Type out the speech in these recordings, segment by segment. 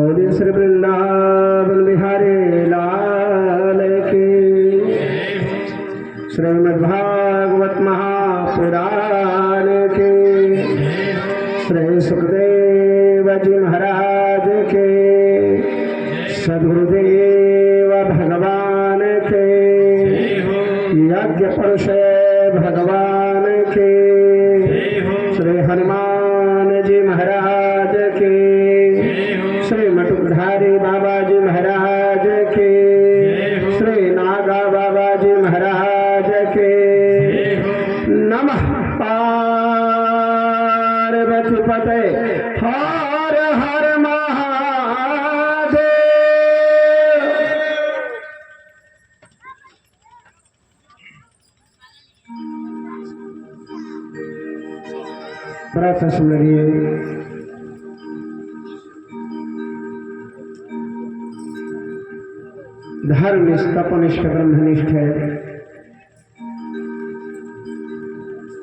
बोले श्री वृंदावन बिहारी लाल की। श्रीमद्भागवत महापुराण की। श्री सुखदेव जी महाराज के। सद्गुरुदेव भगवान के। यज्ञ पुरुष भगवान के। श्री हनुमान जी महाराज के। श्री मटुकधारी बाबा जी महाराज के। श्री नागा बाबा जी महाराज के। नमः पार्वती पते हर हर महादेव। प्रातः सुमरिए। धर्मनिष्ठ तपनिष्ठ ब्रह्मनिष्ठ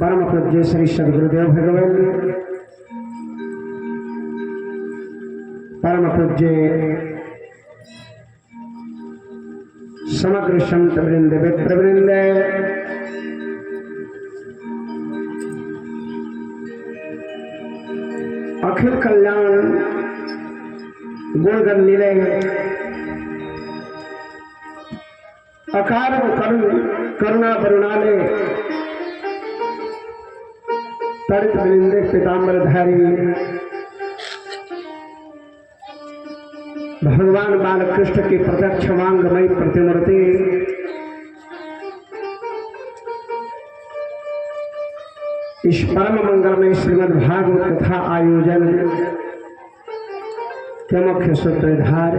परम पूज्य श्री सद्गुरुदेव भगवान, परम पूज्य समग्र संत वृंद विप्र वृंद, अखिल कल्याण गुणगण निलय अकार करुणा करुणालय तड़ित वृंदे पीताम्बरधारी भगवान बालकृष्ण की प्रत्यक्ष वांगमयी प्रतिमूर्ति इस परम मंगलमय श्रीमद् भागवत कथा आयोजन के मुख्य सूत्रधार,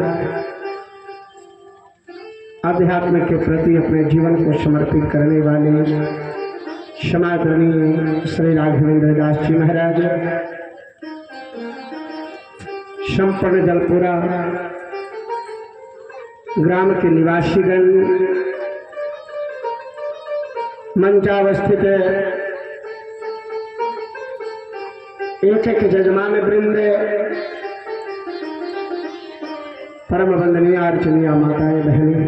अध्यात्म के प्रति अपने जीवन को समर्पित करने वाले समादरणीय श्री राघवेंद्र दास जी महाराज, संपन्न जलपुरा ग्राम के निवासीगण, मंचावस्थित एक एक जजमान वृंद, परम वंदनीय अर्चनीय माताएं बहनें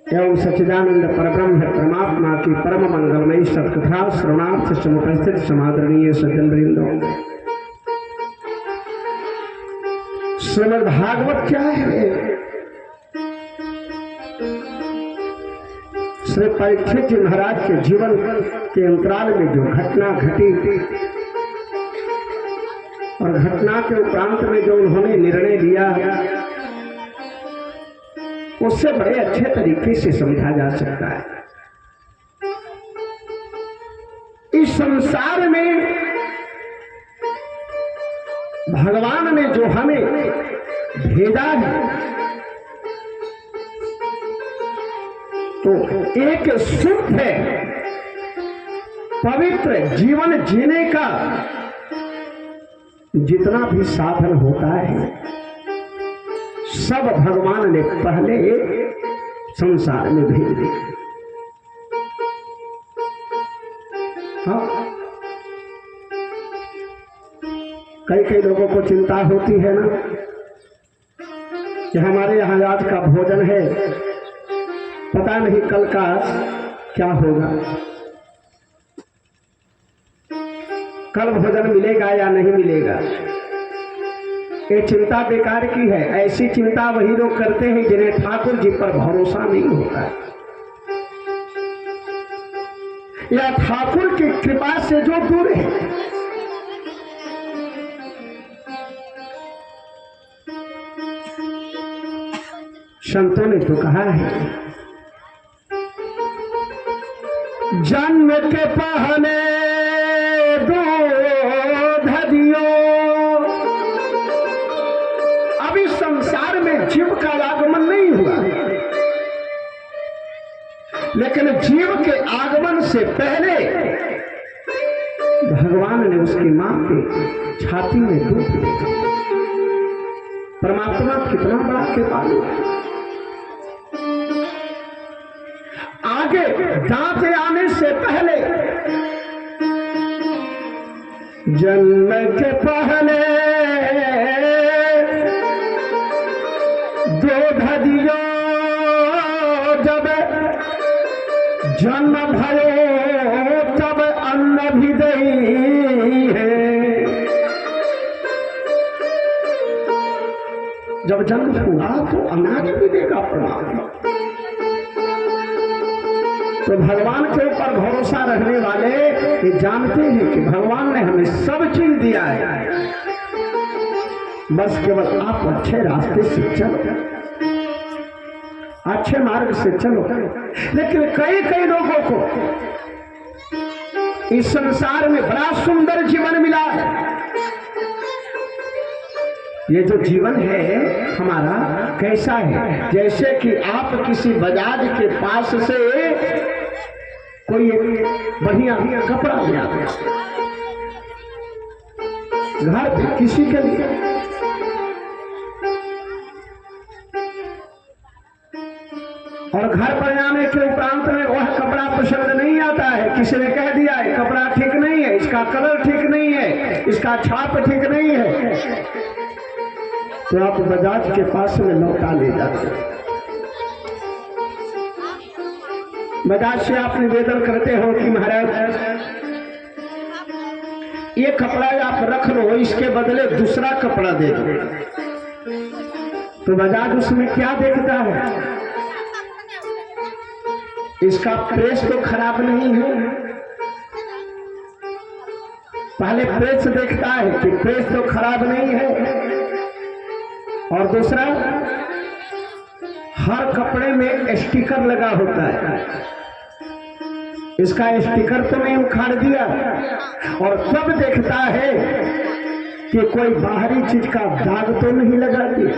एवं सच्चिदानंद परब्रह्म परमात्मा की परम मंगलमयी सत्कथा श्रवणार्थ समुपस्थित समादरणीय सज्जन वृंदों, श्रीमद् भागवत क्या है? श्री परीक्षित जी महाराज के जीवन के अंतराल में जो घटना घटी और घटना के उपरांत में जो उन्होंने निर्णय लिया, उससे बड़े अच्छे तरीके से समझा जा सकता है। इस संसार में भगवान ने जो हमें भेजा है, तो एक शुद्ध पवित्र जीवन जीने का जितना भी साधन होता है, सब भगवान ने पहले संसार में भेज दिया। हाँ, कई लोगों को चिंता होती है ना कि हमारे यहाँ आज का भोजन है, पता नहीं कल का क्या होगा, कल भोजन मिलेगा या नहीं मिलेगा। ये चिंता बेकार की है। ऐसी चिंता वही लोग करते हैं जिन्हें ठाकुर जी पर भरोसा नहीं होता है, या ठाकुर की कृपा से जो दूर है। संतों ने तो कहा है, जन्म के पहले दूध दियो। अभी संसार में जीव का आगमन नहीं हुआ, लेकिन जीव के आगमन से पहले भगवान ने उसकी मां के छाती में दूध दिया। परमात्मा कितना बड़ा कृपालु है। आगे दांत आने से पहले, जन्म के पहले कह दियो जब जन्म भयो तब अन्न भी दई है। जब जन्म हुआ तो अनाज भी देगा परमात्मा। तो भगवान के ऊपर भरोसा रखने वाले ये जानते हैं कि भगवान ने हमें सब चीज दिया है, बस केवल आप अच्छे रास्ते से चलो, अच्छे मार्ग से चलो। लेकिन कई कई लोगों को इस संसार में बड़ा सुंदर जीवन मिला है। ये जो जीवन है हमारा कैसा है, जैसे कि आप किसी बजाज के पास से कोई बढ़िया कपड़ा ले आते घर पे किसी के लिए, और घर पर जाने के उपरांत में वह कपड़ा पसंद नहीं आता है, किसी ने कह दिया है कपड़ा ठीक नहीं है, इसका कलर ठीक नहीं है, इसका छाप ठीक नहीं है, तो आप बजाज के पास में लौटा ले जाते हैं। बजाज से आप निवेदन करते हो कि महाराज ये कपड़ा आप रख लो, इसके बदले दूसरा कपड़ा दे दो। तो बजाज उसमें क्या देखता है, इसका प्रेस तो खराब नहीं है। पहले प्रेस देखता है कि प्रेस तो खराब नहीं है, और दूसरा हर कपड़े में स्टिकर लगा होता है, इसका स्टिकर तो नहीं उखाड़ दिया, और तब देखता है कि कोई बाहरी चीज का दाग तो नहीं लगा दिया।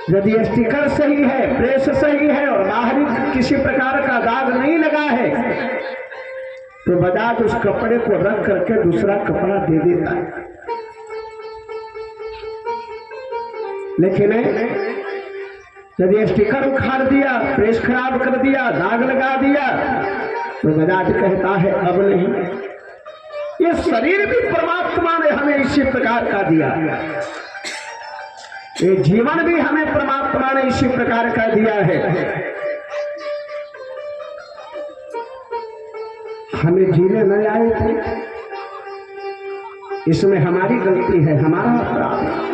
यदि स्टिकर सही है, प्रेस सही है और बाहरी किसी प्रकार का दाग नहीं लगा है, तो बजाज उस कपड़े को रख करके दूसरा कपड़ा दे देता है। लेकिन यदि स्टिकर उखाड़ दिया, प्रेस खराब कर दिया, दाग लगा दिया, तो बजाज कहता है अब नहीं। ये शरीर भी परमात्मा ने हमें इसी प्रकार का दिया, ये जीवन भी हमें परमात्मा ने इसी प्रकार का दिया है। हमें जीने न आए थे, इसमें हमारी गलती है, हमारा अपराध है।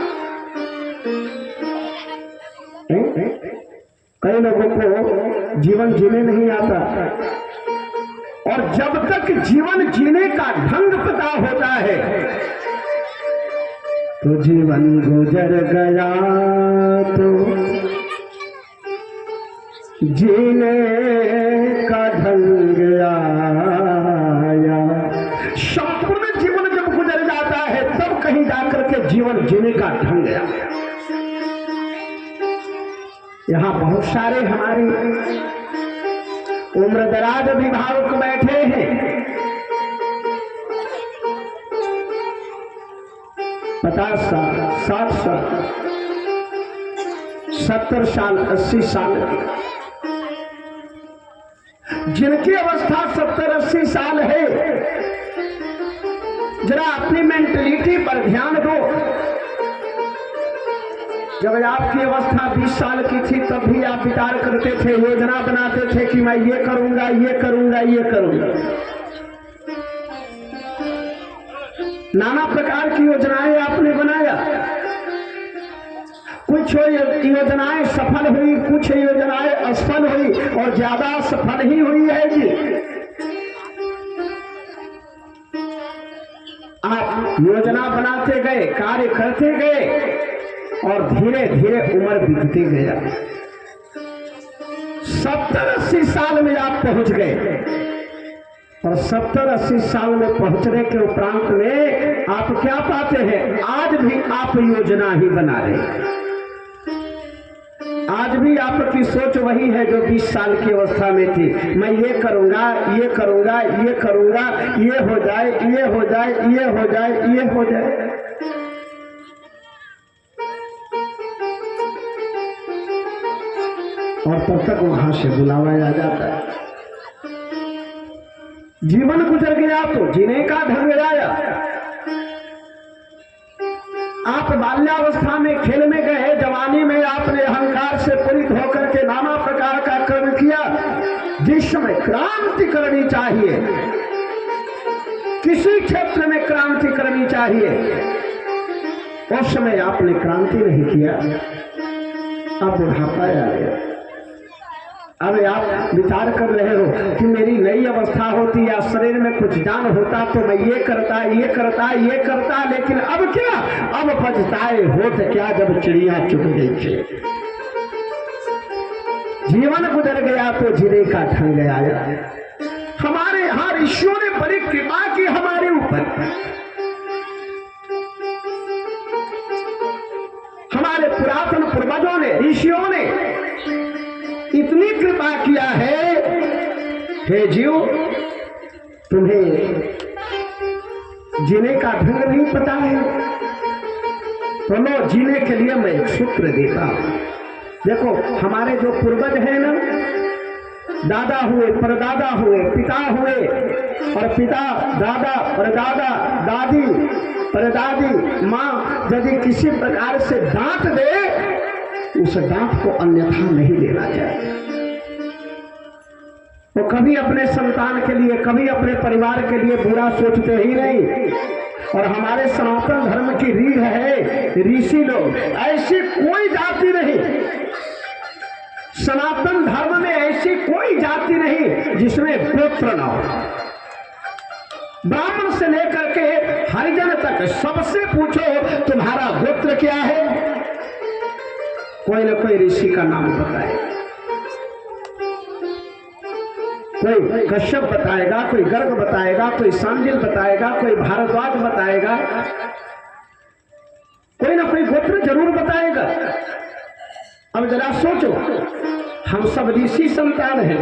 कई लोगों को जीवन जीने नहीं आता, और जब तक जीवन जीने का ढंग पता होता है तो जीवन गुजर गया तो जीने का ढंग आया। संपूर्ण जीवन जब गुजर जाता है तब कहीं जाकर के जीवन जीने का ढंग आया। यहाँ बहुत सारे हमारे उम्र दराज अभिभावक बैठे हैं, 50 साल, 60 साल, 70 साल, 80 साल की, जिनकी अवस्था 70-80 साल है, जरा अपनी मेंटलिटी पर ध्यान दो। जब आपकी अवस्था 20 साल की थी तब भी आप विचार करते थे, योजना बनाते थे कि मैं ये करूंगा, ये करूंगा, ये करूंगा। नाना प्रकार की योजनाएं आपने बनाया, कुछ योजनाएं सफल हुई, कुछ योजनाएं असफल हुई, और ज्यादा सफल ही हुई है जी। आप योजना बनाते गए, कार्य करते गए, और धीरे धीरे उम्र बीतती गया। 70-80 साल में आप पहुंच गए, और 70-80 साल में पहुंचने के उपरांत में आप क्या पाते हैं, आज भी आप योजना ही बना रहे हैं। आज भी आपकी सोच वही है जो 20 साल की अवस्था में थी, मैं ये करूंगा, ये करूंगा, ये करूंगा, ये हो जाए, ये हो जाए, ये हो जाए, ये हो जाए। और तब तक वहां से बुलावा आ जाता है। जीवन गुजर गया तो जीने का ढंग आया। आप बाल्यावस्था में खेल में गए, जवानी में आपने अहंकार से पूरित होकर के नाना प्रकार का कर्म किया। जिस समय क्रांति करनी चाहिए, किसी क्षेत्र में क्रांति करनी चाहिए, उस समय आपने क्रांति नहीं किया। अब बुढ़ापा आ गया। अब आप विचार कर रहे हो कि मेरी नई अवस्था होती या शरीर में कुछ जान होता तो मैं ये करता, लेकिन अब क्या, अब पछताए होत क्या जब चिड़िया चुग गई थी। जीवन गुजर गया तो जीने का ढंग आया। हमारे यहाँ ऋषियों ने बड़ी कृपा की हमारे ऊपर। हमारे पुरातन पूर्वजों ने, ऋषियों ने इतनी कृपा किया है। हे जीव, तुम्हें जीने का ढंग नहीं पता है तो लो, जीने के लिए मैं एक सूत्र देता हूं। देखो, हमारे जो पूर्वज हैं ना, दादा हुए, परदादा हुए, पिता हुए, और पिता, दादा, परदादा, दादी, परदादी, माँ यदि किसी प्रकार से डांट दे, उस डांट को अन्यथा नहीं लेना चाहिए। वो कभी अपने संतान के लिए, कभी अपने परिवार के लिए बुरा सोचते ही नहीं। और हमारे सनातन धर्म की रीढ़ है ऋषि लोग। ऐसी कोई जाति नहीं, सनातन धर्म में ऐसी कोई जाति नहीं जिसमें गोत्र ना हो। ब्राह्मण से लेकर के हरिजन तक सबसे पूछो तुम्हारा गोत्र क्या है, कोई न कोई ऋषि का नाम बताए। कोई कश्यप बताएगा, कोई गर्ग बताएगा, कोई सांजिल बताएगा, कोई भारद्वाज बताएगा, कोई ना कोई गोत्र जरूर बताएगा। अब जरा सोचो, हम सब ऋषि संतान हैं,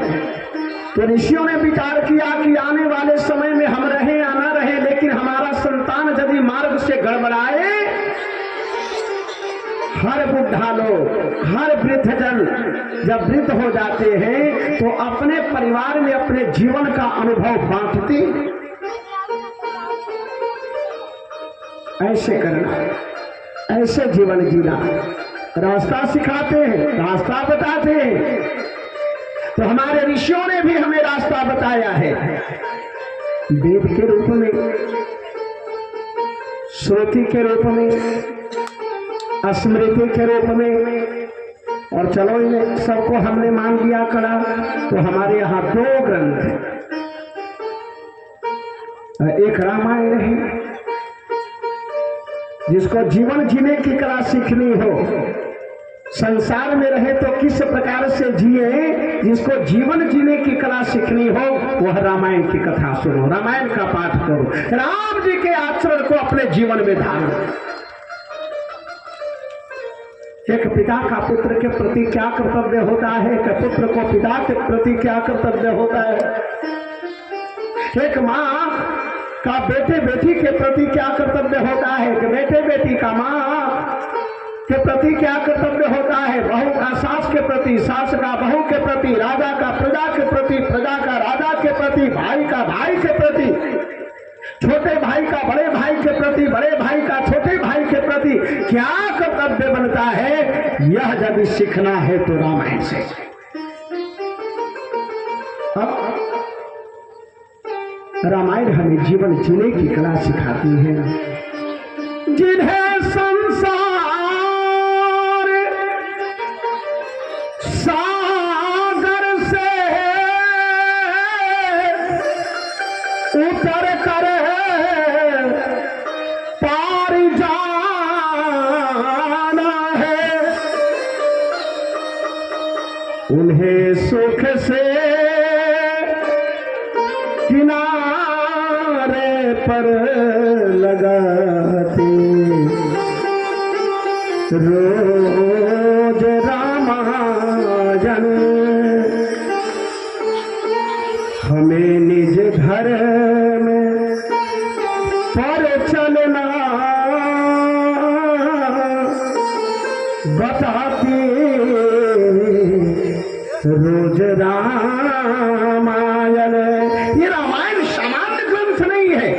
तो ऋषियों ने विचार किया कि आने वाले समय में हम रहे या ना रहे, लेकिन हमारा संतान यदि मार्ग से गड़बड़ाए, हर बुढ़ा लोग, हर वृद्धजन जब वृद्ध हो जाते हैं तो अपने परिवार में अपने जीवन का अनुभव बांटते। ऐसे करना, ऐसे जीवन जीना, रास्ता सिखाते हैं, रास्ता बताते हैं। तो हमारे ऋषियों ने भी हमें रास्ता बताया है, वेद के रूप में, श्रुति के रूप में, स्मृति के रूप में। और चलो इन सबको हमने मान लिया कड़ा, तो हमारे यहाँ 2 ग्रंथ, एक रामायण है, जिसको जीवन जीने की कला सीखनी हो, संसार में रहे तो किस प्रकार से जिए, जिसको जीवन जीने की कला सीखनी हो, वह रामायण की कथा सुनो, रामायण का पाठ करो, राम जी के आचरण को अपने जीवन में धारो। एक पिता का पुत्र के प्रति क्या कर्तव्य होता है, एक पुत्र को पिता के प्रति क्या कर्तव्य होता है, एक माँ का बेटे बेटी के प्रति क्या कर्तव्य होता है, कि बेटे बेटी का माँ के प्रति क्या कर्तव्य होता है, बहू का सास के प्रति, सास का बहू के प्रति, राजा का प्रजा के प्रति, प्रजा का राजा के प्रति, भाई का भाई के प्रति, छोटे भाई का बड़े भाई के प्रति, बड़े भाई का छोटे भाई के प्रति क्या कर्तव्य बनता है, यह यदि सीखना है तो रामायण से। रामायण हमें जीवन जीने की कला सिखाती है। जिन्हें संसार सागर से उतर कर पार जाना है, उन्हें सुख से किनारे पर लगाते रोज रामायण, हमें निज घर में पर चलना बताती रोज रामायण। ये रामायण सामान्य ग्रंथ नहीं है,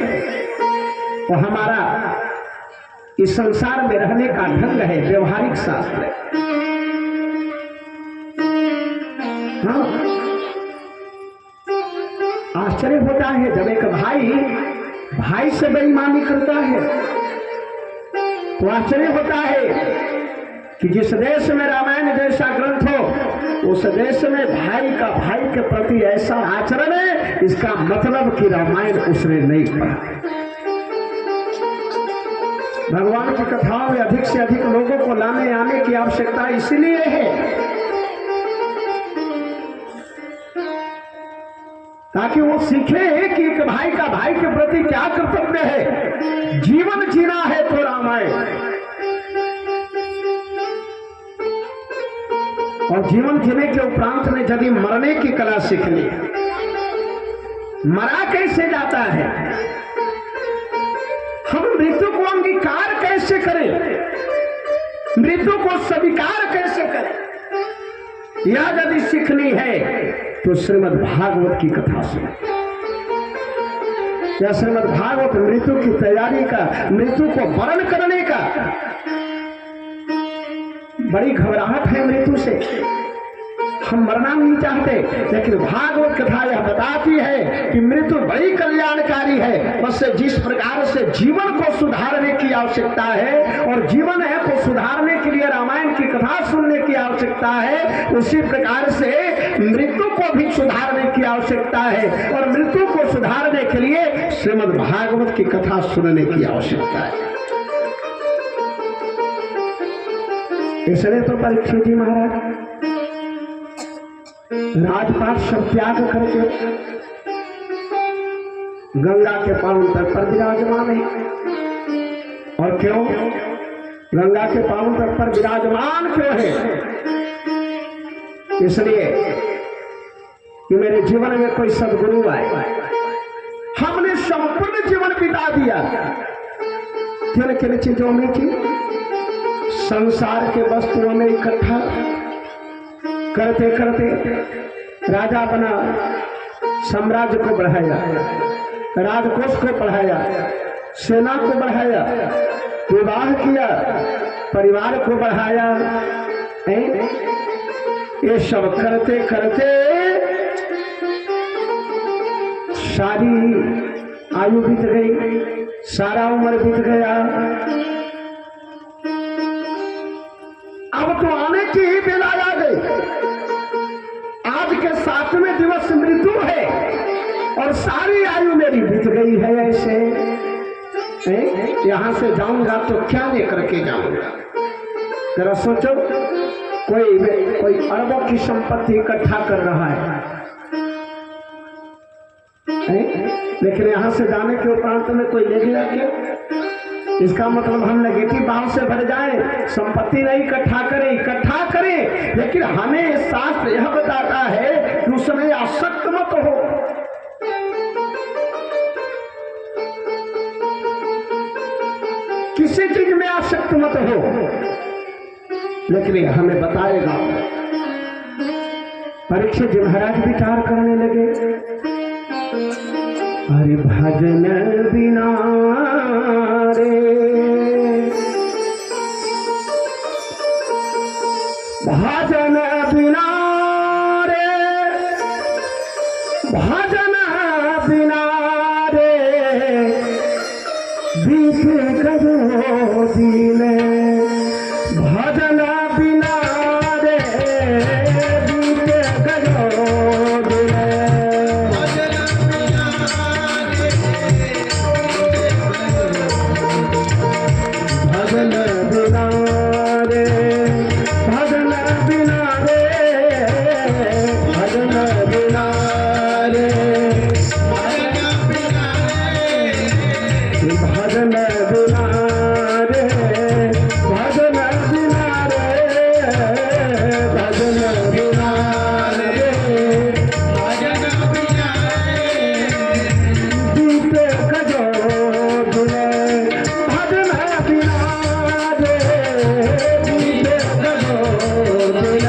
तो हमारा इस संसार में रहने का ढंग है, व्यवहारिक शास्त्र है। हाँ, आश्चर्य होता है जब एक भाई से बेईमानी करता है तो आश्चर्य होता है कि जिस देश में रामायण जैसा ग्रंथ हो उस देश में भाई का भाई के प्रति ऐसा आचरण है, इसका मतलब कि रामायण उसने नहीं पढ़ा। भगवान की कथाओं में अधिक से अधिक लोगों को लाने आने की आवश्यकता इसलिए है ताकि वो सीखे कि एक भाई का भाई के प्रति क्या कर्तव्य है। जीवन जीना है तो रामायण, और जीवन जीने के उपरांत में यदि मरने की कला सीख ली, मरा कैसे जाता है, हम मृत्यु को अंगीकार कैसे करें, मृत्यु को स्वीकार कैसे करें, यह यदि सीखनी है तो श्रीमद् भागवत की कथा सुनो। यह श्रीमद् भागवत मृत्यु की तैयारी का, मृत्यु को वरण करने का, बड़ी घबराहट है मृत्यु से, हम मरना नहीं चाहते, लेकिन भागवत कथा यह बताती है कि मृत्यु बड़ी कल्याणकारी है। बस जिस प्रकार से जीवन को सुधारने की आवश्यकता है और जीवन है को सुधारने के लिए रामायण की कथा सुनने की आवश्यकता है, उसी प्रकार से मृत्यु को भी सुधारने की आवश्यकता है, और मृत्यु को सुधारने के लिए श्रीमद् भागवत की कथा सुनने की आवश्यकता है। इसलिए तो परीक्षित जी महाराज राजपाट सब त्याग करके गंगा के पावन तट पर विराजमान है। और क्यों गंगा के पावन तट पर विराजमान क्यों है? इसलिए कि मेरे जीवन में कोई सदगुरु आए, हमने संपूर्ण जीवन बिता दिया किन किन चीजों में की, संसार के वस्तुओं में इकट्ठा करते करते राजा बना, साम्राज्य को बढ़ाया, राजकोष को बढ़ाया, सेना को बढ़ाया, विवाह किया, परिवार को बढ़ाया। ये सब करते करते सारी आयु बीत गई, सारा उम्र बीत गया। अब तो आने की ही बेला आ गई। आज के 7वें दिवस मृत्यु है और सारी आयु मेरी बीत गई है। ऐसे यहां से जाऊंगा तो क्या लेकर के जाऊंगा? जरा सोचो, कोई अरबों की संपत्ति इकट्ठा कर रहा है, लेकिन यहां से जाने के उपरांत में कोई ले गया क्या? इसका मतलब हम नेगेटिव भाव से भर जाए, संपत्ति नहीं इकट्ठा करें, लेकिन हमें शास्त्र यह बताता है कि उसमें आसक्त मत हो। किसी चीज में आसक्त मत हो, लेकिन हमें बताएगा। परीक्षित जी महाराज विचार करने लगे, अरे भजन बिना रे, भजन बिना रे, भजन बिना रे, बीते करो दिन, भजन बिना रे, बीते करो दिन, भजन बिना रे, भजन बिना रे, भजन बिना रे, भजन बिना रे, भजन बिना रे, भजन बिना रे, बीते करो दिन, भजन बिना रे, बीते करो दिन।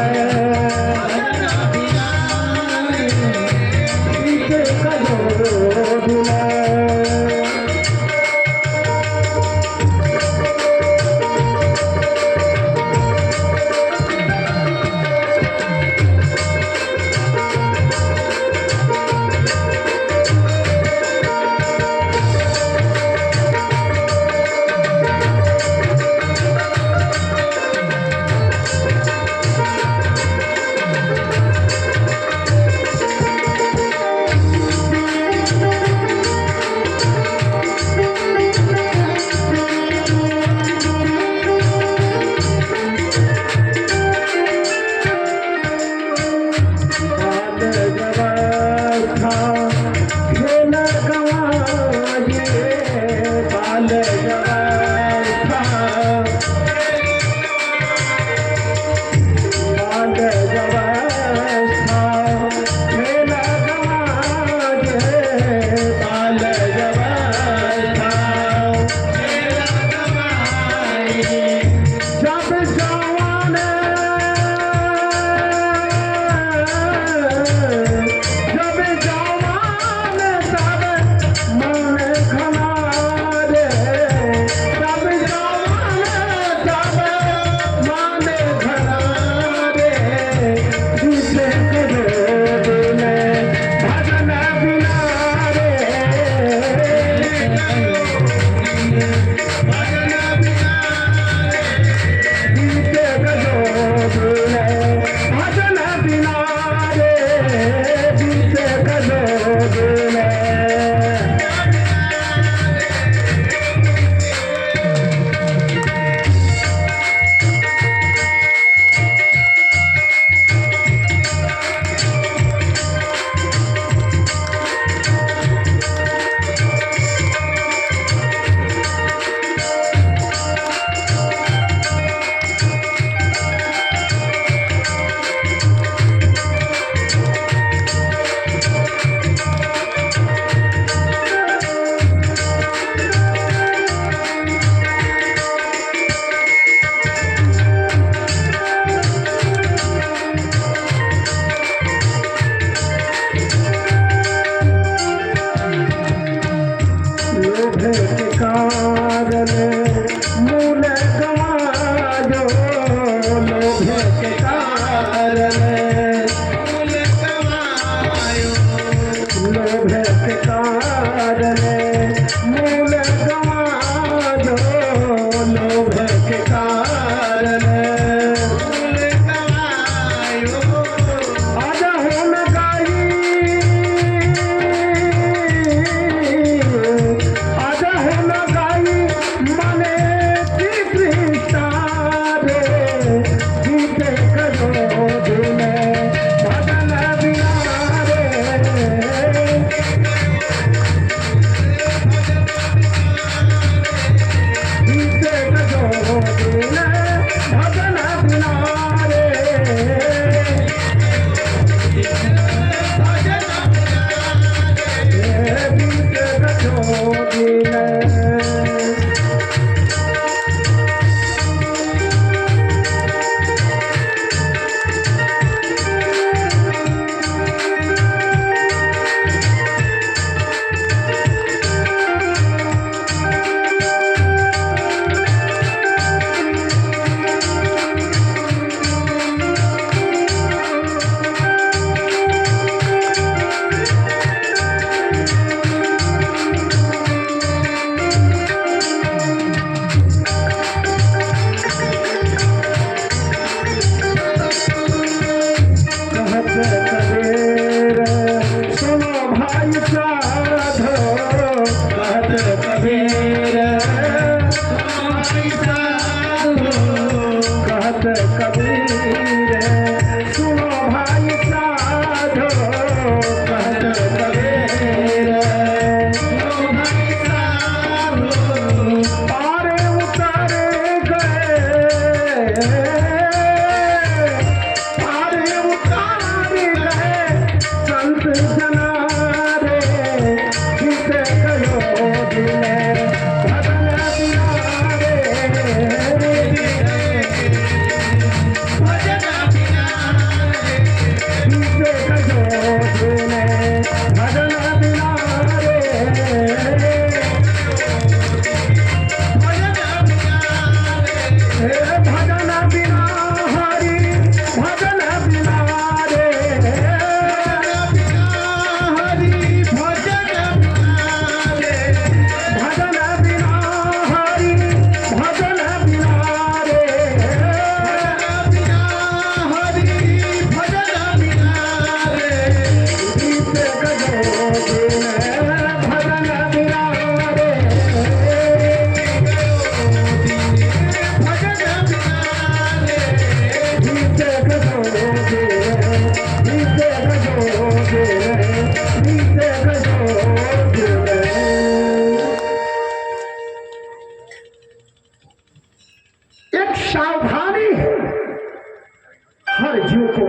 हर जीव को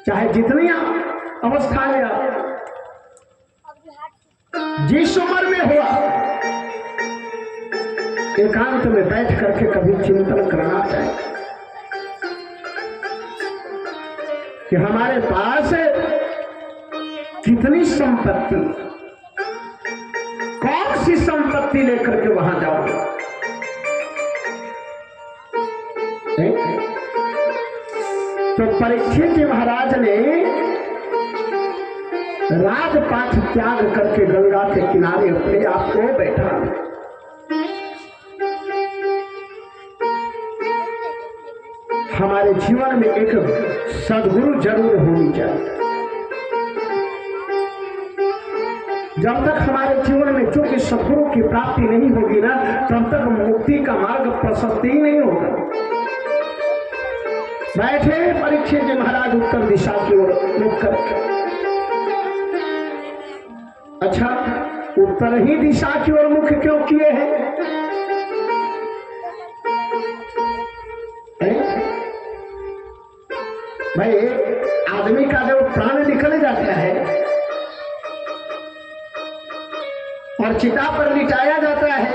चाहे जितनी अवस्था में जिस उम्र में हुआ एकांत में बैठ करके कभी चिंतन करना चाहिए कि हमारे पास कितनी संपत्ति, कौन सी संपत्ति लेकर के वहां जाओगे। तो परीक्षित जी महाराज ने राजपाट त्याग करके गंगा के किनारे अपने आप को बैठा। हमारे जीवन में एक सद्गुरु जरूर होनी चाहिए। जब तक हमारे जीवन में चूंकि सद्गुरु की प्राप्ति नहीं होगी ना, तब तक मुक्ति का मार्ग प्रशस्त ही नहीं होगा। बैठे परीक्षित जी महाराज उत्तर दिशा की ओर मुख करके। अच्छा, उत्तर ही दिशा की ओर मुख क्यों किए हैं? भाई आदमी का जब प्राण निकल जाता है और चिता पर लिटाया जाता है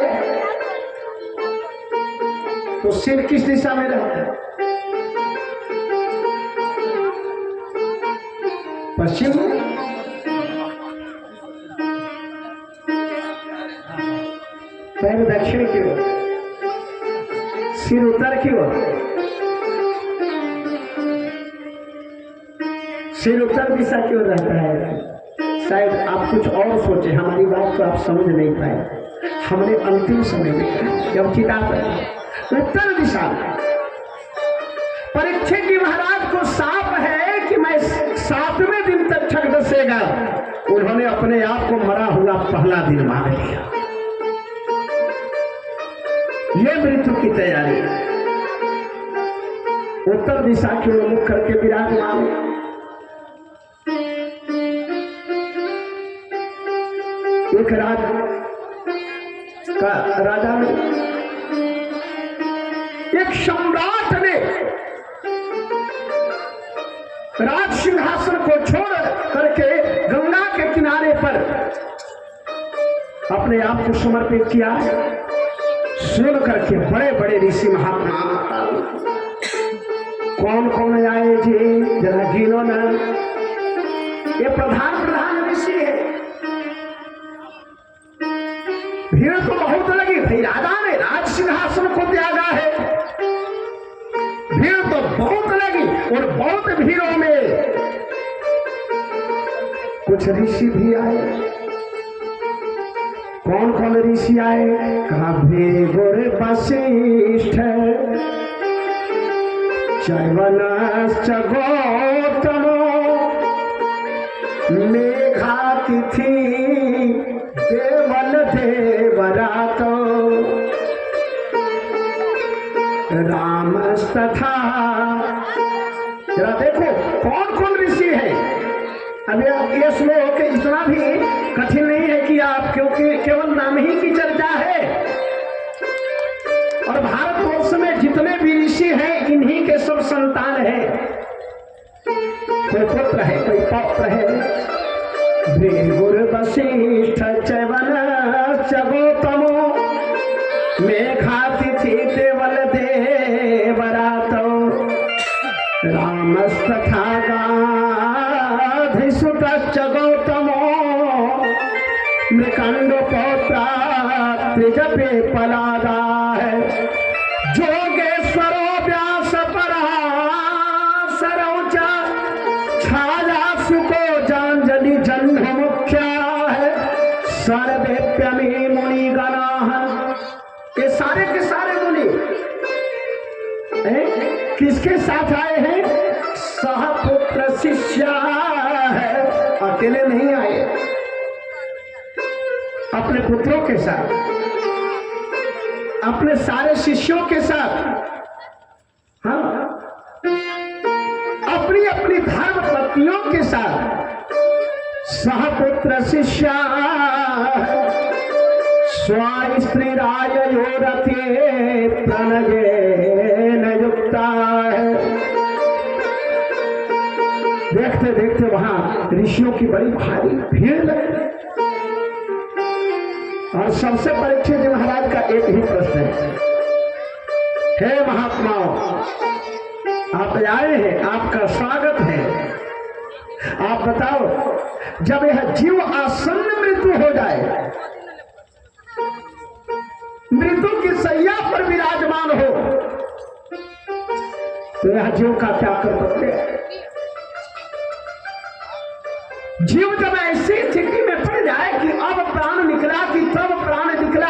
तो सिर किस दिशा में रहता है? पश्चिम, पैर दक्षिण की ओर, सिर उत्तर की ओर। सिर उत्तर दिशा की ओर रहता है। शायद आप कुछ और सोचे, हमारी बात को आप समझ नहीं पाए। हमने अंतिम समय में जब चिता पर उत्तर दिशा में परीक्षित जी महाराज को साफ है कि मैं 7वें दिन तक ठग दसेगा। उन्होंने अपने आप को मरा हुआ पहला दिन मान लिया। ये मृत्यु की तैयारी है। उत्तर दिशा की ओर मुख करके विराजमान। एक राजा ने, एक सम्राट ने राज सिंहासन को छोड़ करके गंगा के किनारे पर अपने आप को समर्पित किया। सुन करके बड़े बड़े ऋषि महात्मा कौन कौन आए जी, जरा गिनो ना। ये प्रधान ऋषि है। भीड़ तो बहुत लगी भाई, राजा ने राज सिंहासन को त्यागा है। भीड़ तो बहुत लगी और बहुत भीड़ों में कुछ ऋषि भी आए। कौन कौन ऋषि आए? कहा भृगुर वशिष्ठ चैवनश्च गौतमो मेघातिथि देवल देवरातो रामस्तथा। जरा देखो कौन कौन ऋषि है। अब ये श्लोक इतना भी कठिन नहीं है कि आप, क्योंकि केवल नाम ही की चर्चा है। और भारतवर्ष में जितने भी ऋषि हैं इन्हीं के सब संतान है। कोई पुत्र है, कोई पौत्र है। भृगुर वशिष्ठ च्यवनश्च गौतमो मेघातिथि देवल देवरातो रामस्तथा गाधिसुतश्च गौतमो मृकंडो पौत्रा त्रिजपे पलादा है। जोगेश्वरो व्यास पराशरौ च छाया सुको जांजलि जन्म मुख्या है। सर्वेप्यमे मुनि गणाः, ये सारे के सारे मुनि किसके साथ आए हैं? सहपुत्र शिष्या है, अकेले नहीं आए, अपने पुत्रों के साथ, अपने सारे शिष्यों के साथ, हाँ, अपनी अपनी धर्म पत्नियों के साथ सहपुत्र शिष्या स्वास्त्री राजयोरते प्रणगे न युक्ता है। देखते देखते वहां ऋषियों की बड़ी भारी भीड़ लगी। और सबसे परीक्षित जी महाराज का एक ही प्रश्न है, हे महात्माओं, आप आए हैं, आपका स्वागत है। आप बताओ, जब यह जीव आसन्न मृत्यु हो जाए, मृत्यु की सैया पर विराजमान हो, तो यह जीव का क्या कर्तव्य है? जीव जब ऐसी स्थिति में पड़ जाए कि अब प्राण निकला कि तब प्राण निकला,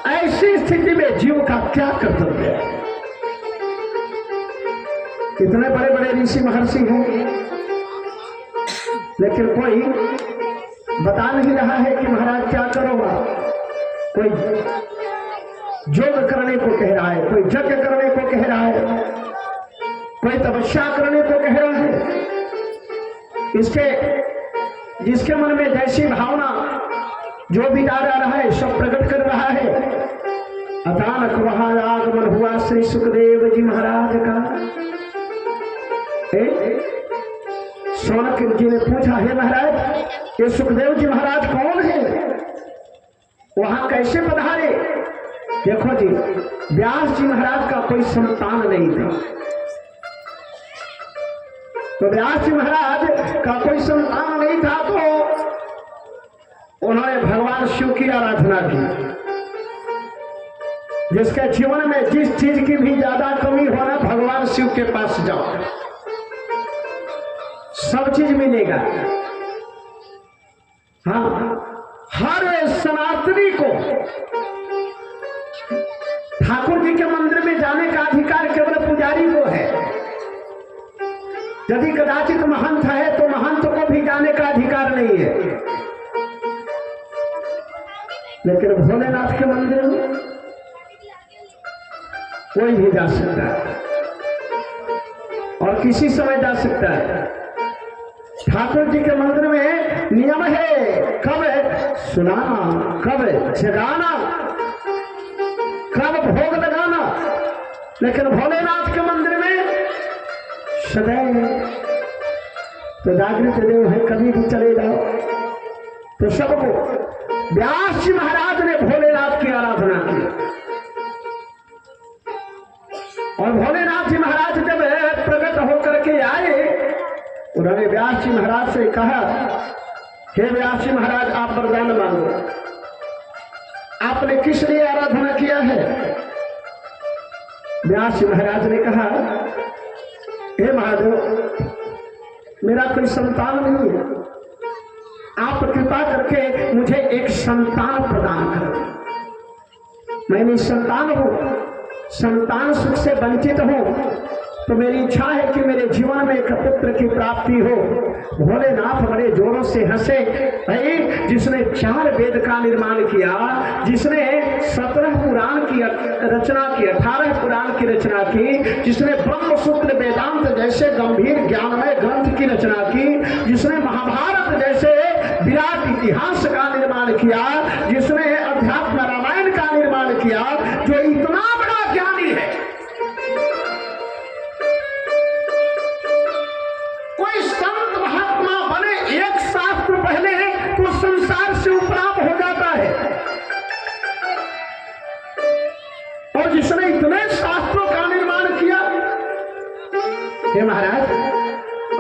ऐसी स्थिति में जीव का क्या कर्तव्य है? कितने बड़े बड़े ऋषि महर्षि हैं, लेकिन कोई बता नहीं रहा है कि महाराज क्या करोगा। कोई योग करने को कह रहा है, कोई यज्ञ करने को कह रहा है, कोई तपस्या करने को कह रहा है। इसके जिसके मन में जैसी भावना जो भी आ रहा है सब प्रकट कर रहा है। अचानक वहां आगमन हुआ श्री सुखदेव जी महाराज का। शौनक जी ने पूछा, हे महाराज, ये सुखदेव जी महाराज कौन है, वहां कैसे पधारे? देखो जी, व्यास जी महाराज का कोई संतान नहीं था, तो व्यास जी महाराज का कोई संतान नहीं था, तो उन्होंने भगवान शिव की आराधना की। जिसके जीवन में जिस चीज की भी ज्यादा कमी हो ना, भगवान शिव के पास जाओ, सब चीज मिलेगा। हाँ, हर सनातनी को ठाकुर जी के मंदिर में जाने का अधिकार केवल पुजारी को है। यदि कदाचित महंत है तो महंत को भी जाने का अधिकार नहीं है, लेकिन भोलेनाथ के मंदिर में कोई भी जा सकता है और किसी समय जा सकता है। ठाकुर जी के मंदिर में नियम है, कब सुनाना, कब जगाना, कब भोग लगाना, लेकिन भोलेनाथ के मंदिर में सदैव तो जागृत देव है, कभी भी चले जाओ। तो सबको व्यास जी महाराज ने भोलेनाथ की आराधना की, और भोलेनाथ जी महाराज जब प्रकट होकर के आए, उन्होंने व्यास जी महाराज से कहा, हे व्यास जी महाराज, आप वरदान मांगो, आपने किस लिए आराधना किया है? व्यास जी महाराज ने कहा, हे महादेव, मेरा कोई संतान नहीं है, आप कृपा करके मुझे एक संतान प्रदान करो। मैं निसंतान हूं, संतान सुख से वंचित हूं, तो मेरी इच्छा है कि मेरे जीवन में एक पुत्र की प्राप्ति हो। भोलेनाथ बड़े जोरों से हंसे, भाई, जिसने 4 वेद का निर्माण किया, जिसने 17 पुराण की रचना की, 18 पुराण की रचना की, जिसने ब्रह्म सूत्र वेदांत जैसे गंभीर ज्ञानमय ग्रंथ की रचना की, जिसने महाभारत जैसे विराट इतिहास का निर्माण किया, जिसने अध्यात्म रामायण का निर्माण किया, जो इतना बड़ा ज्ञानी है, कोई संत महात्मा बने एक शास्त्र पहले तो संसार से उपराम हो जाता है, और जिसने इतने शास्त्रों का निर्माण किया, हे महाराज,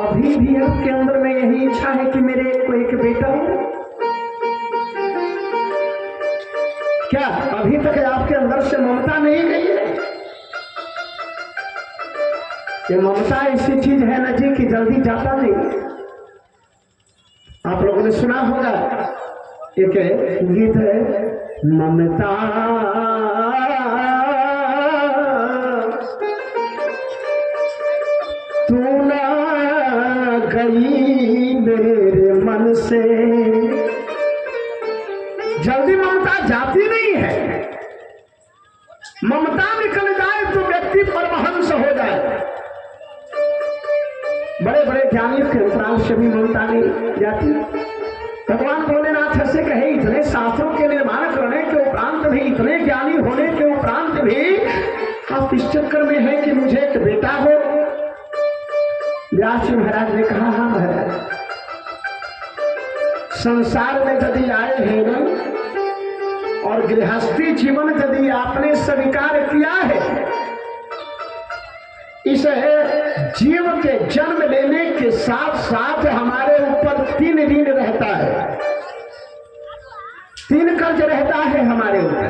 अभी भी आपके अंदर में यही इच्छा है कि मेरे को एक बेटा हो? क्या अभी तक आपके अंदर से ममता नहीं गई है? ये ममता ऐसी चीज है ना जी कि जल्दी जाता नहीं। आप लोगों ने सुना होगा एक गीत है, ममता तू ना गई मेरे मन से। जल्दी ममता जाती नहीं है, ममता निकल जाए तो व्यक्ति परमहंस हो जाए। बड़े बड़े ज्ञानी के अंतराल से भी ममता नहीं जाती। भगवान भोलेनाथ से कहे, इतने शास्त्रों के निर्माण करने के उपरांत भी, इतने ज्ञानी होने के उपरांत भी आप इस चक्कर में है कि मुझे एक बेटा हो। व्यास जी महाराज ने कहा, हाँ महाराज, संसार में यदि आए हैं ना और गृहस्थी जीवन यदि आपने स्वीकार किया है, इस जीव के जन्म लेने के साथ साथ हमारे ऊपर 3 ऋण रहता है, 3 कर्ज रहता है हमारे ऊपर।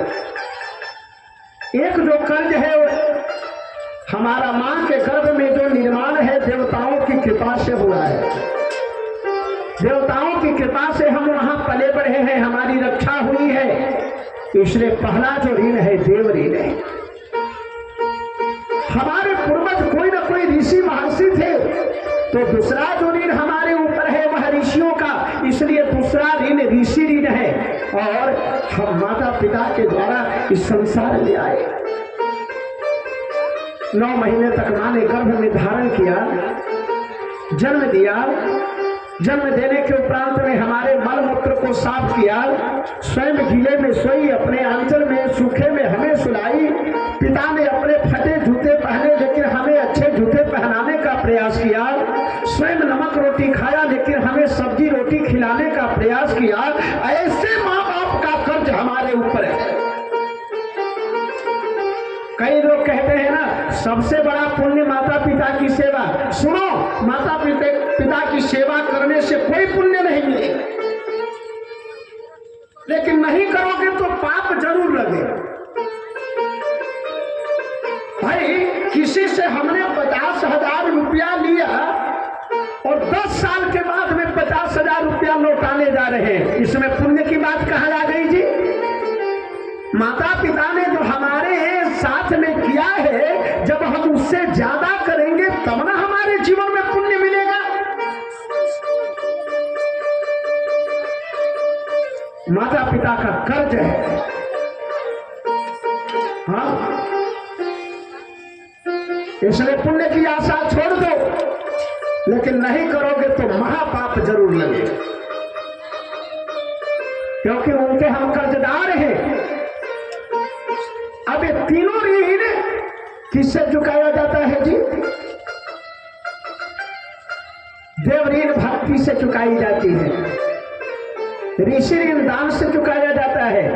एक जो कर्ज है हमारा मां के गर्भ में जो निर्माण है देवताओं की कृपा से हुआ है, देवताओं की कृपा से हम वहां पले बढ़े हैं, हमारी रक्षा हुई है, इसलिए पहला जो ऋण है देव ऋण है। हमारे पूर्वज कोई ना कोई ऋषि महर्षि थे, तो दूसरा जो ऋण हमारे ऊपर है वह ऋषियों का, इसलिए दूसरा ऋण ऋषि ऋण है। और हम माता पिता के द्वारा इस संसार में आए, 9 महीने तक मां ने गर्भ में धारण किया, जन्म दिया, जन्म देने के उपरांत में हमारे मल मूत्र को साफ किया, स्वयं गीले में सोई, अपने आंचल में सूखे में हमें सुलाई। पिता ने अपने फटे जूते पहने लेकिन हमें अच्छे जूते पहनाने का प्रयास किया, स्वयं नमक रोटी खाया लेकिन हमें सब्जी रोटी खिलाने का प्रयास किया। ऐसे माँ बाप का कर्ज हमारे ऊपर है। कई लोग कहते हैं ना सबसे बड़ा पुण्य माता पिता की सेवा। सुनो, माता पिता की सेवा करने से कोई पुण्य नहीं मिलेगा, लेकिन नहीं करोगे तो पाप जरूर लगेगा। भाई किसी से हमने 50,000 रुपया लिया और 10 साल के बाद में 50,000 रुपया लौटाने जा रहे हैं, इसमें पुण्य की बात कहाँ आ गई जी? माता पिता ने जो हमारे साथ में किया है, जब हम उससे ज्यादा करेंगे तब ना हमारे जीवन में पुण्य मिलेगा। माता पिता का कर्ज है। हाँ, इसलिए पुण्य की आशा छोड़ दो, लेकिन नहीं करोगे तो महापाप जरूर लगेगा, क्योंकि उनके हम कर्जदार हैं। अब ये तीनों ऋण किससे चुकाया जाता है जी? देव ऋण भक्ति से चुकाई जाती है, ऋषि ऋण दान से चुकाया जाता है,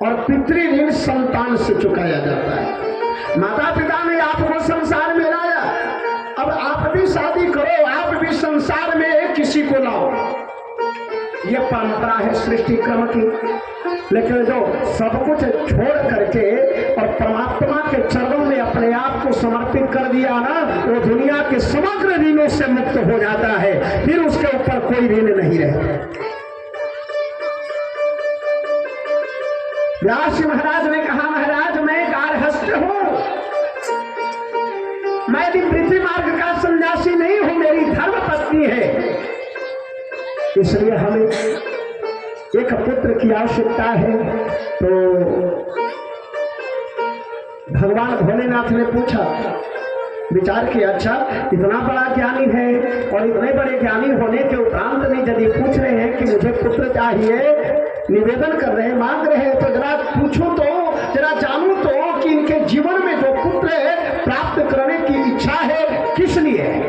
और पितृ ऋण संतान से चुकाया जाता है। माता पिता ने आपको संसार में लाया, अब आप भी शादी करो, आप भी संसार में किसी को लाओ, ये परंपरा है सृष्टि क्रम की। लेकिन जो सब कुछ छोड़ करके और परमात्मा के चरणों में अपने आप को समर्पित कर दिया ना, वो दुनिया के समग्र ऋणों से मुक्त हो जाता है, फिर उसके ऊपर कोई ऋण नहीं रहता। व्यास महाराज ने कहा, महाराज मैं गार्हस्थ्य हूं, मैं पृथ्वी मार्ग का सन्यासी नहीं हूं, मेरी धर्म पत्नी है, इसलिए हमें एक पुत्र की आवश्यकता है। तो भगवान भोलेनाथ ने पूछा, विचार किया, अच्छा इतना बड़ा ज्ञानी है और इतने बड़े ज्ञानी होने के उपरांत में यदि पूछ रहे हैं कि मुझे पुत्र चाहिए, निवेदन कर रहे हैं, मांग रहे हैं, तो जरा पूछूं तो, जरा जानूं तो कि इनके जीवन में जो पुत्र प्राप्त करने की इच्छा है किस लिए है।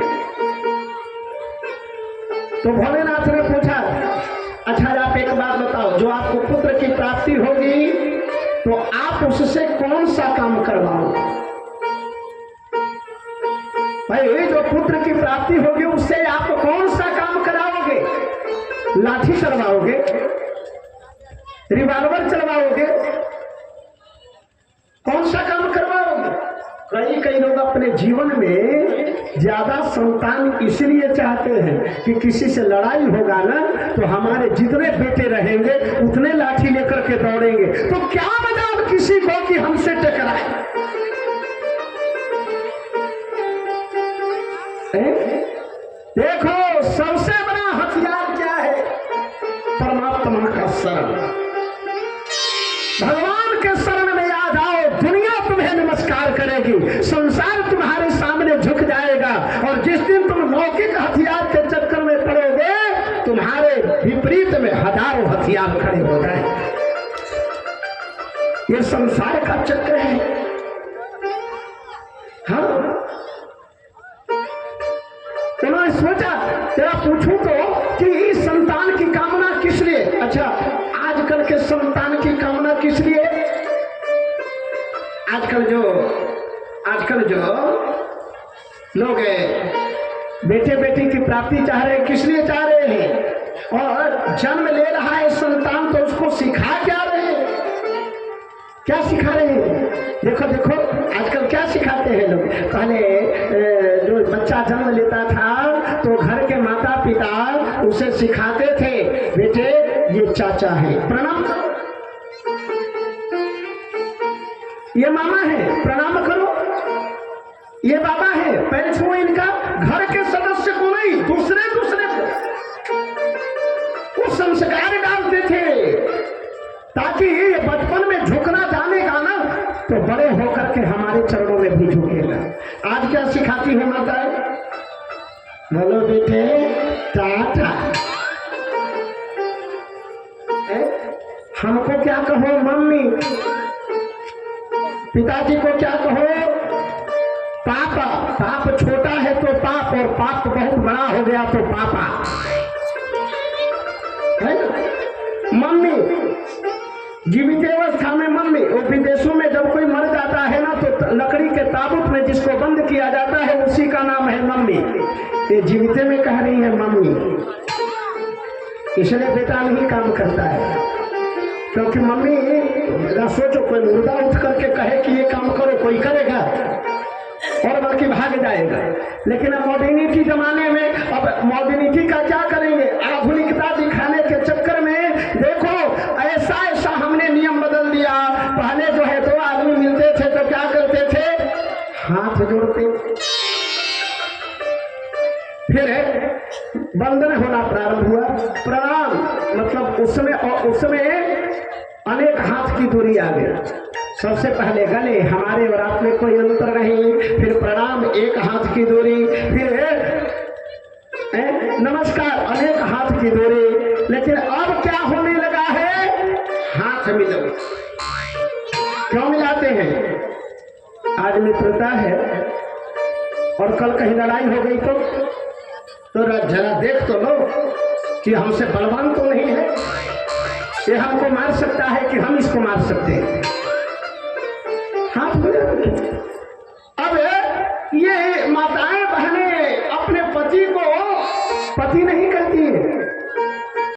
तो भोलेनाथ ने पूछा, अच्छा आप एक बात बताओ, जो आपको पुत्र की प्राप्ति होगी तो आप उससे कौन सा काम करवाओगे? भाई जो पुत्र की प्राप्ति होगी उससे आप कौन सा काम कराओगे? लाठी चलवाओगे, रिवॉल्वर चलवाओगे, कौन सा काम करवाओगे? कई लोग अपने जीवन में ज्यादा संतान इसलिए चाहते हैं कि किसी से लड़ाई होगा ना तो हमारे जितने बेटे रहेंगे उतने लाठी लेकर के दौड़ेंगे, तो क्या मजाल किसी को कि हमसे टकराए। देखो सबसे बड़ा हथियार क्या है? परमात्मा का शरण। भगवान के शरण में आ जाओ, दुनिया तुम्हें नमस्कार करेगी, संसार तुम्हारे सामने झुक जाएगा, और जिस दिन तुम लौकिक हथियार के चक्कर में पड़ोगे तुम्हारे विपरीत में हजारों हथियार खड़े हो जाएंगे। ये संसार का चक्र है। हाँ, उन्होंने सोचा तेरा पूछूं तो कि संतान की कामना किस लिए। अच्छा, आजकल के संतान की कामना किस लिए? आजकल जो लोग बेटे बेटी की प्राप्ति चाह रहे हैं, किस लिए चाह रहे हैं? और जन्म ले रहा है संतान तो उसको सिखा क्या रहे हैं? क्या सिखा रहे हैं? देखो देखो आजकल क्या सिखाते हैं लोग। पहले जो बच्चा जन्म लेता था तो घर के माता पिता उसे सिखाते थे, बेटे ये चाचा है प्रणाम करो, ये मामा है प्रणाम करो, ये बाबा है पैर छुओ इनका। घर के सदस्य को नहीं, दूसरे को संस्कार डालते थे ताकि ये बचपन में झुकना जानेगा ना तो बड़े होकर के हमारे चरणों में भी झुकेगा। आज क्या सिखाती है माताएं? बोलो बेटे टाटा, हमको क्या कहो मम्मी, पिताजी को क्या कहो पापा। पाप छोटा है तो पाप, और पाप बहुत बड़ा हो गया तो पापा है। मम्मी जीवित अवस्था में मम्मी, और विदेशों में जब कोई मर जाता है ना तो लकड़ी के ताबूत में जिसको बंद किया जाता है उसी का नाम है मम्मी। ये जीविते में कह रही है मम्मी, इसलिए बेटा नहीं काम करता है, क्योंकि मम्मी सोचो कोई मुर्दा उठ करके कहे कि ये काम करो, कोई करेगा और बल्कि भाग जाएगा। लेकिन अब मॉडर्निटी जमाने में, अब मॉडर्निटी का क्या करेंगे, आधुनिकता दिखाने के चक्कर में देखो ऐसा हमने नियम बदल दिया। पहले जो है दो आदमी मिलते थे तो क्या करते थे, हाथ जोड़ते, फिर बंधन होना प्रारंभ हुआ। प्रणाम मतलब उसमें अनेक हाथ की दूरी आ गई। सबसे पहले गले, हमारे और आप में कोई अंतर नहीं, फिर प्रणाम एक हाथ की दूरी, फिर नमस्कार अनेक हाथ की दूरी। लेकिन अब क्या होने लगा है, हाथ मिलो। क्यों मिलाते हैं? आज मित्रता है और कल कहीं लड़ाई हो गई तो जरा देख तो लो कि हमसे बलवान तो नहीं है, ये हमको मार सकता है कि हम इसको मार सकते हैं। हाथ मिला। अब ये माताएं बहनें अपने पति